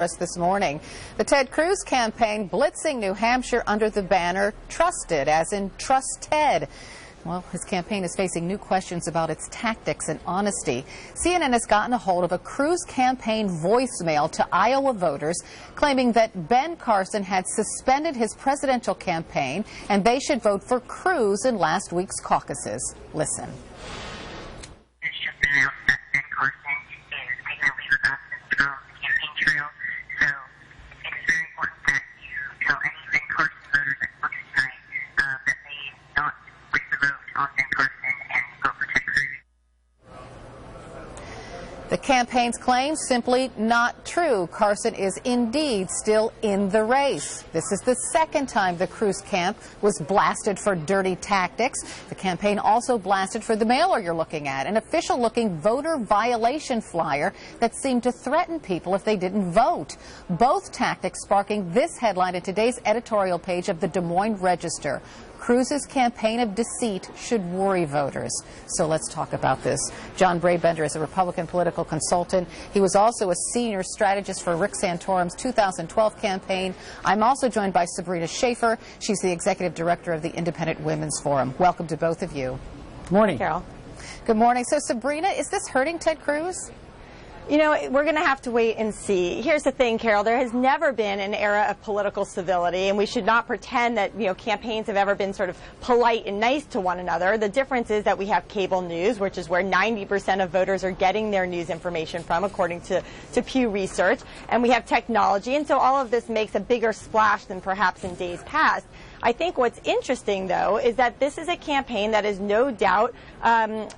This morning. The Ted Cruz campaign blitzing New Hampshire under the banner Trusted, as in Trust Ted. Well, his campaign is facing new questions about its tactics and honesty. CNN has gotten a hold of a Cruz campaign voicemail to Iowa voters claiming that Ben Carson had suspended his presidential campaign and they should vote for Cruz in last week's caucuses. Listen. It's just been announced that Ben Carson is taking a leave of absence from the campaign trail. So it is very important that you tell any Ben Carson voters that look tonight that they not waste the vote on Ben Carson and vote for Ted Cruz. The campaign's claims simply not true. Carson is indeed still in the race. This is the second time the Cruz camp was blasted for dirty tactics. The campaign also blasted for the mailer you're looking at, an official-looking voter violation flyer that seemed to threaten people if they didn't vote. Both tactics sparking this headline in today's editorial page of the Des Moines Register. Cruz's campaign of deceit should worry voters. So let's talk about this. John Brabender is a Republican political consultant. He was also a senior strategist for Rick Santorum's 2012 campaign. I'm also joined by Sabrina Schaefer. She's the executive director of the Independent Women's Forum. Welcome to both of you. Good morning. Carol. Good morning. So Sabrina, is this hurting Ted Cruz? You know, we're going to have to wait and see. Here's the thing, Carol. There has never been an era of political civility, and we should not pretend that, campaigns have ever been sort of polite and nice to one another. The difference is that we have cable news, which is where 90% of voters are getting their news information from, according to Pew Research. And we have technology, and so all of this makes a bigger splash than perhaps in days past. I think what's interesting, though, is that this is a campaign that is no doubt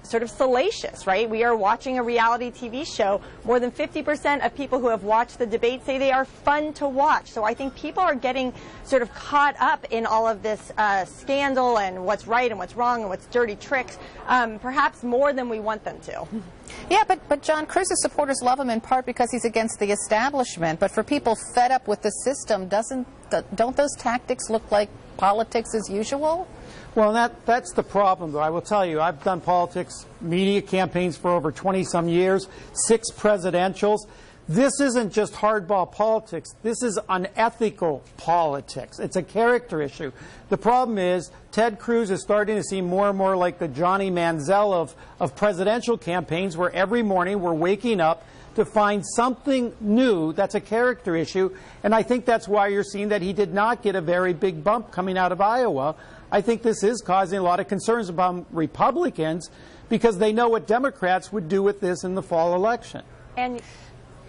sort of salacious, right? We are watching a reality TV show. More than 50% of people who have watched the debate say they are fun to watch. So I think people are getting sort of caught up in all of this scandal and what's right and what's wrong and what's dirty tricks, perhaps more than we want them to. Yeah, but John, Cruz's supporters love him in part because he's against the establishment. But for people fed up with the system, don't those tactics look like politics as usual? Well, that's the problem, though. I will tell you, I've done politics, media campaigns for over 20-some years, 6 presidentials. This isn't just hardball politics. This is unethical politics. It's a character issue. The problem is Ted Cruz is starting to seem more and more like the Johnny Manziel of presidential campaigns, where every morning we're waking up to find something new that's a character issue. And I think that's why you're seeing that he did not get a very big bump coming out of Iowa. I think this is causing a lot of concerns about Republicans because they know what Democrats would do with this in the fall election. And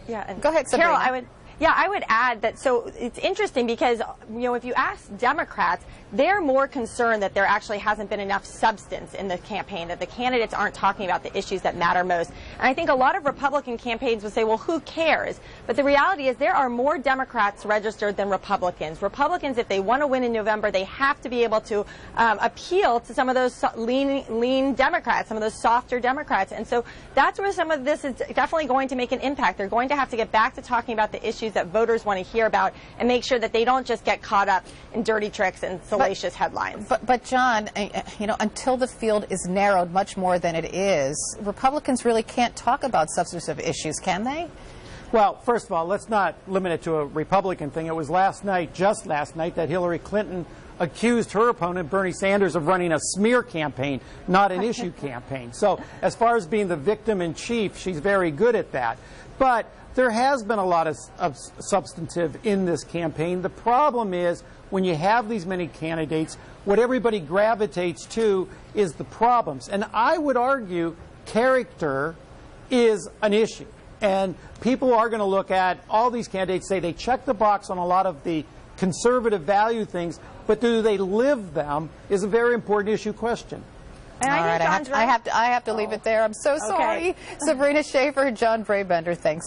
go ahead, Sabrina. Carol, I would add that, so it's interesting because, if you ask Democrats, they're more concerned that there actually hasn't been enough substance in the campaign, that the candidates aren't talking about the issues that matter most. And I think a lot of Republican campaigns would say, well, who cares? But the reality is there are more Democrats registered than Republicans. Republicans, if they want to win in November, they have to be able to appeal to some of those lean Democrats, some of those softer Democrats. And so that's where some of this is definitely going to make an impact. They're going to have to get back to talking about the issues that voters want to hear about and make sure that they don't just get caught up in dirty tricks and salacious headlines. But John, until the field is narrowed much more than it is, Republicans really can't talk about substantive issues, can they? Well, first of all, let's not limit it to a Republican thing. It was just last night, that Hillary Clinton accused her opponent, Bernie Sanders, of running a smear campaign, not an issue campaign. So as far as being the victim in chief, she's very good at that. But there has been a lot of substantive in this campaign. The problem is when you have these many candidates, what everybody gravitates to is the problems. And I would argue character is an issue. And people are going to look at all these candidates, say they check the box on a lot of the conservative value things, but do they live them is a very important issue question. And all right, I have to leave it there. I'm so sorry. Okay. Sabrina Schaefer, John Brabender, thanks.